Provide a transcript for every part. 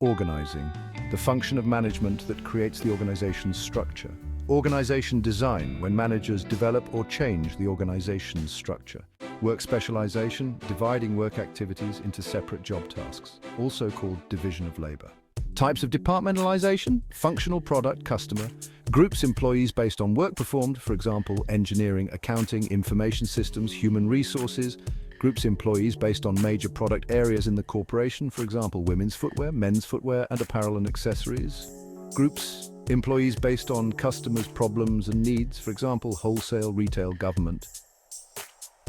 Organizing, the function of management that creates the organization's structure. Organization design, when managers develop or change the organization's structure. Work specialization, dividing work activities into separate job tasks, also called division of labor. Types of departmentalization, functional, product, customer. Groups employees based on work performed, for example, engineering, accounting, information systems, human resources. Groups employees based on major product areas in the corporation, for example, women's footwear, men's footwear, and apparel and accessories. Groups employees based on customers' problems and needs, for example, wholesale, retail, government.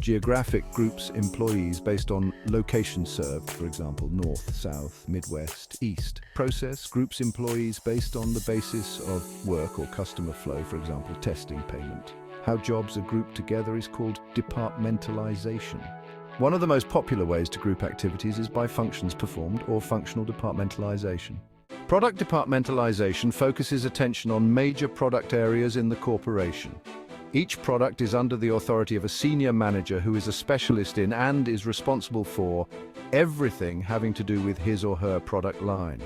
Geographic groups employees based on location served, for example, north, south, midwest, east. Process groups employees based on the basis of work or customer flow, for example, testing, payment. How jobs are grouped together is called departmentalization. One of the most popular ways to group activities is by functions performed or functional departmentalization. Product departmentalization focuses attention on major product areas in the corporation. Each product is under the authority of a senior manager who is a specialist in and is responsible for everything having to do with his or her product line.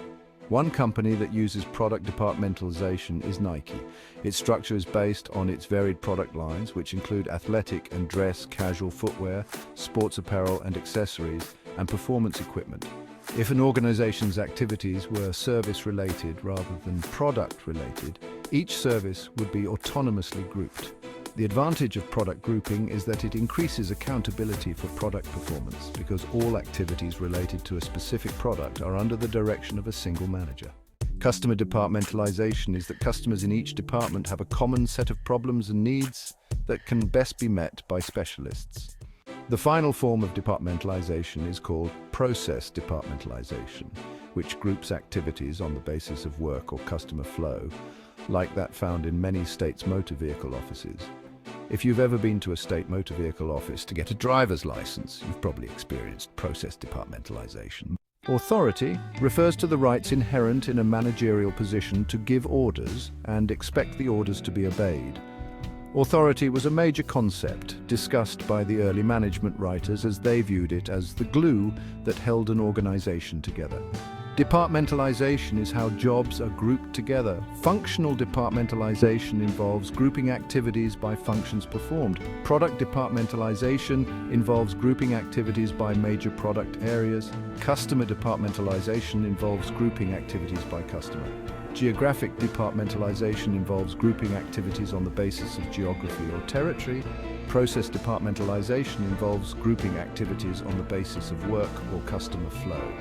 One company that uses product departmentalization is Nike. Its structure is based on its varied product lines, which include athletic and dress, casual footwear, sports apparel and accessories, and performance equipment. If an organization's activities were service-related rather than product-related, each service would be autonomously grouped. The advantage of product grouping is that it increases accountability for product performance because all activities related to a specific product are under the direction of a single manager. Customer departmentalization is that customers in each department have a common set of problems and needs that can best be met by specialists. The final form of departmentalization is called process departmentalization, which groups activities on the basis of work or customer flow, like that found in many states' motor vehicle offices. If you've ever been to a state motor vehicle office to get a driver's license, you've probably experienced process departmentalization. Authority refers to the rights inherent in a managerial position to give orders and expect the orders to be obeyed. Authority was a major concept discussed by the early management writers as they viewed it as the glue that held an organization together. Departmentalization is how jobs are grouped together. Functional departmentalization involves grouping activities by functions performed. Product departmentalization involves grouping activities by major product areas. Customer departmentalization involves grouping activities by customer. Geographic departmentalization involves grouping activities on the basis of geography or territory. Process departmentalization involves grouping activities on the basis of work or customer flow.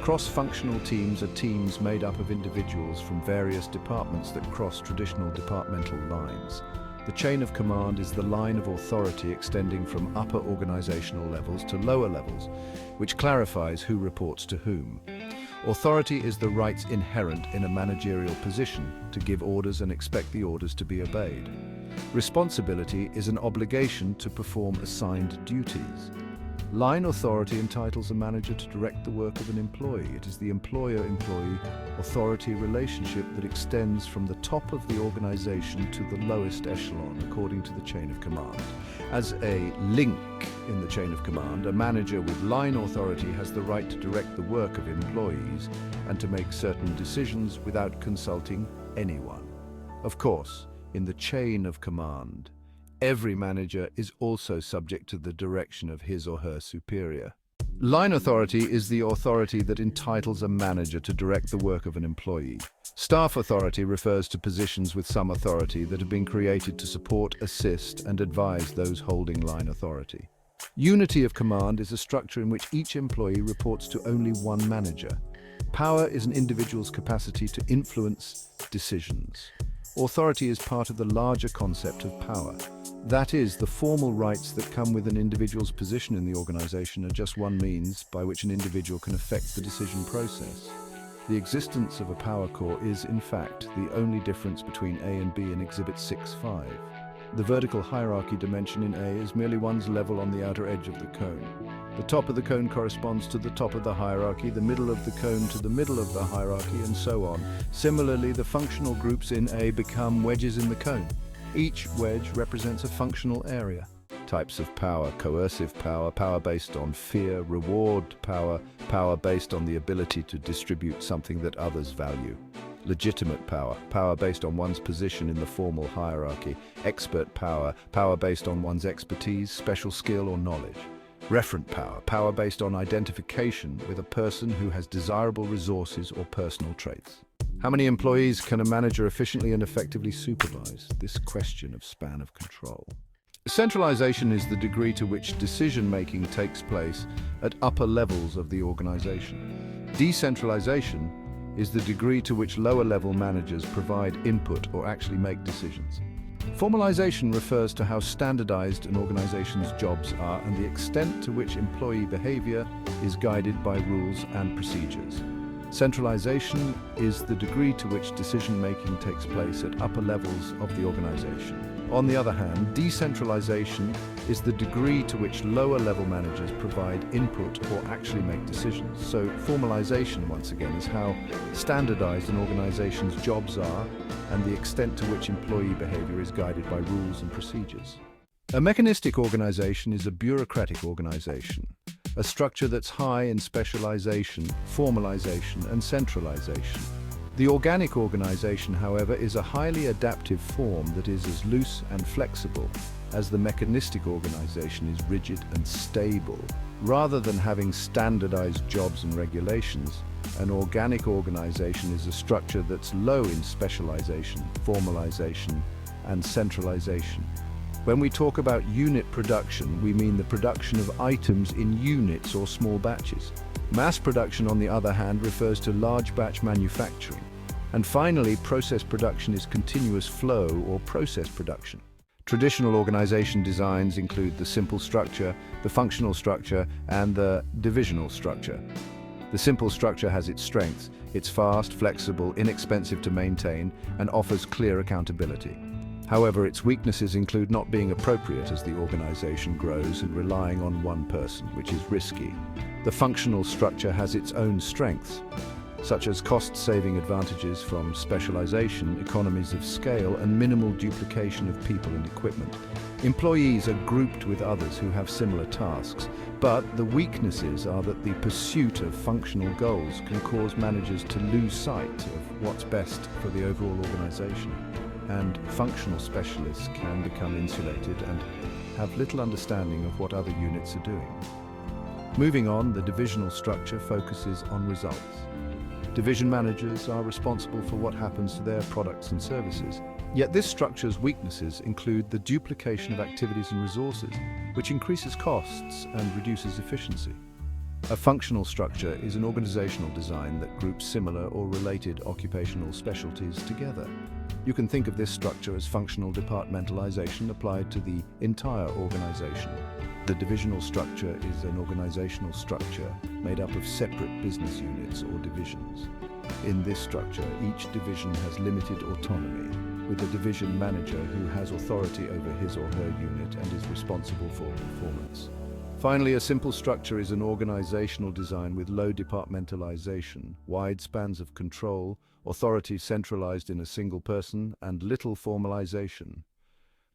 Cross-functional teams are teams made up of individuals from various departments that cross traditional departmental lines. The chain of command is the line of authority extending from upper organizational levels to lower levels, which clarifies who reports to whom. Authority is the rights inherent in a managerial position to give orders and expect the orders to be obeyed. Responsibility is an obligation to perform assigned duties. Line authority entitles a manager to direct the work of an employee. It is the employer-employee authority relationship that extends from the top of the organization to the lowest echelon according to the chain of command. As a link in the chain of command, a manager with line authority has the right to direct the work of employees and to make certain decisions without consulting anyone. Of course, in the chain of command, every manager is also subject to the direction of his or her superior. Line authority is the authority that entitles a manager to direct the work of an employee. Staff authority refers to positions with some authority that have been created to support, assist, and advise those holding line authority. Unity of command is a structure in which each employee reports to only one manager. Power is an individual's capacity to influence decisions. Authority is part of the larger concept of power. That is, the formal rights that come with an individual's position in the organization are just one means by which an individual can affect the decision process. The existence of a power core is, in fact, the only difference between A and B in Exhibit 6.5. The vertical hierarchy dimension in A is merely one's level on the outer edge of the cone. The top of the cone corresponds to the top of the hierarchy, the middle of the cone to the middle of the hierarchy, and so on. Similarly, the functional groups in A become wedges in the cone. Each wedge represents a functional area. Types of power: coercive power, power based on fear; reward power, power based on the ability to distribute something that others value; legitimate power, power based on one's position in the formal hierarchy; expert power, power based on one's expertise, special skill or knowledge; referent power, power based on identification with a person who has desirable resources or personal traits. How many employees can a manager efficiently and effectively supervise? This question of span of control. Centralization is the degree to which decision-making takes place at upper levels of the organization. Decentralization is the degree to which lower-level managers provide input or actually make decisions. Formalization refers to how standardized an organization's jobs are and the extent to which employee behavior is guided by rules and procedures. Centralization is the degree to which decision-making takes place at upper levels of the organization. On the other hand, decentralization is the degree to which lower-level managers provide input or actually make decisions. So formalization, once again, is how standardized an organization's jobs are and the extent to which employee behavior is guided by rules and procedures. A mechanistic organization is a bureaucratic organization, a structure that's high in specialization, formalization, and centralization. The organic organization, however, is a highly adaptive form that is as loose and flexible as the mechanistic organization is rigid and stable. Rather than having standardized jobs and regulations, an organic organization is a structure that's low in specialization, formalization, and centralization. When we talk about unit production, we mean the production of items in units or small batches. Mass production, on the other hand, refers to large batch manufacturing. And finally, process production is continuous flow or process production. Traditional organization designs include the simple structure, the functional structure, and the divisional structure. The simple structure has its strengths. It's fast, flexible, inexpensive to maintain, and offers clear accountability. However, its weaknesses include not being appropriate as the organization grows and relying on one person, which is risky. The functional structure has its own strengths, such as cost-saving advantages from specialization, economies of scale, and minimal duplication of people and equipment. Employees are grouped with others who have similar tasks, but the weaknesses are that the pursuit of functional goals can cause managers to lose sight of what's best for the overall organization. And functional specialists can become insulated and have little understanding of what other units are doing. Moving on, the divisional structure focuses on results. Division managers are responsible for what happens to their products and services. Yet this structure's weaknesses include the duplication of activities and resources, which increases costs and reduces efficiency. A functional structure is an organizational design that groups similar or related occupational specialties together. You can think of this structure as functional departmentalization applied to the entire organization. The divisional structure is an organizational structure made up of separate business units or divisions. In this structure, each division has limited autonomy, with a division manager who has authority over his or her unit and is responsible for performance. Finally, a simple structure is an organizational design with low departmentalization, wide spans of control, authority centralized in a single person, and little formalization.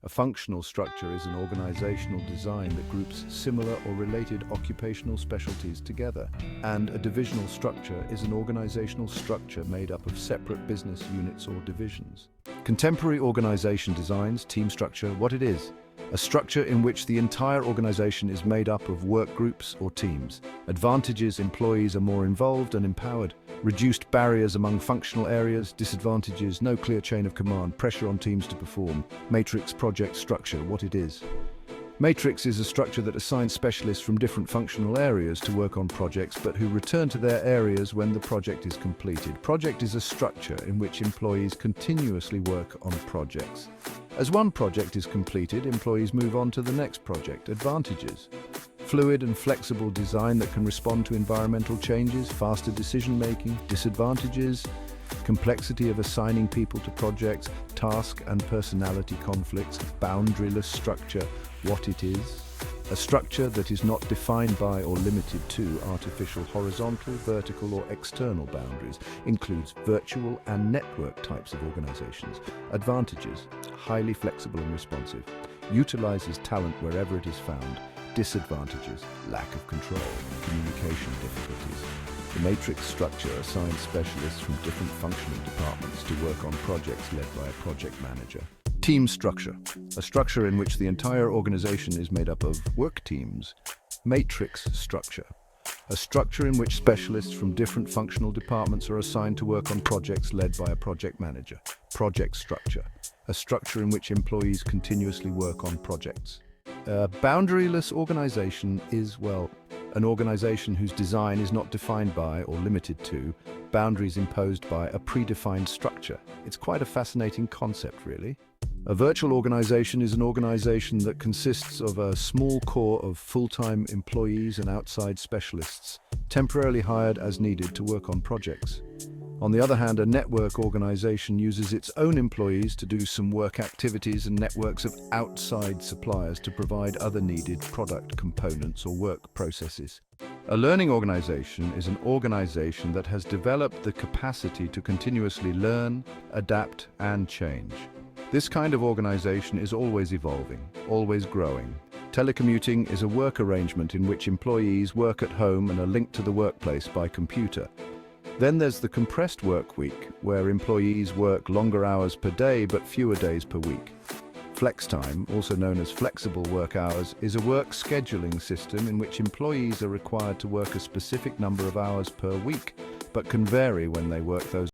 A functional structure is an organizational design that groups similar or related occupational specialties together, and a divisional structure is an organizational structure made up of separate business units or divisions. Contemporary organization designs team structure what it is: a structure in which the entire organization is made up of work groups or teams. Advantages: employees are more involved and empowered. Reduced barriers among functional areas. Disadvantages: no clear chain of command, pressure on teams to perform. Matrix project structure what it is. Matrix is a structure that assigns specialists from different functional areas to work on projects, but who return to their areas when the project is completed. Project is a structure in which employees continuously work on projects. As one project is completed, employees move on to the next project. Advantages: fluid and flexible design that can respond to environmental changes, faster decision-making. Disadvantages: complexity of assigning people to projects, task and personality conflicts. Boundaryless structure what it is: a structure that is not defined by or limited to artificial horizontal, vertical or external boundaries. Includes virtual and network types of organizations. Advantages: highly flexible and responsive. utilizes talent wherever it is found. Disadvantages: lack of control and communication difficulties. The matrix structure assigns specialists from different functional departments to work on projects led by a project manager. Team structure: a structure in which the entire organization is made up of work teams. Matrix structure: a structure in which specialists from different functional departments are assigned to work on projects led by a project manager. Project structure: a structure in which employees continuously work on projects. A boundaryless organization is, well, an organization whose design is not defined by or limited to boundaries imposed by a predefined structure. It's quite a fascinating concept, really. A virtual organization is an organization that consists of a small core of full-time employees and outside specialists, temporarily hired as needed to work on projects. On the other hand, a network organization uses its own employees to do some work activities and networks of outside suppliers to provide other needed product components or work processes. A learning organization is an organization that has developed the capacity to continuously learn, adapt, and change. This kind of organization is always evolving, always growing. Telecommuting is a work arrangement in which employees work at home and are linked to the workplace by computer. Then there's the compressed work week, where employees work longer hours per day but fewer days per week. Flex time, also known as flexible work hours, is a work scheduling system in which employees are required to work a specific number of hours per week, but can vary when they work those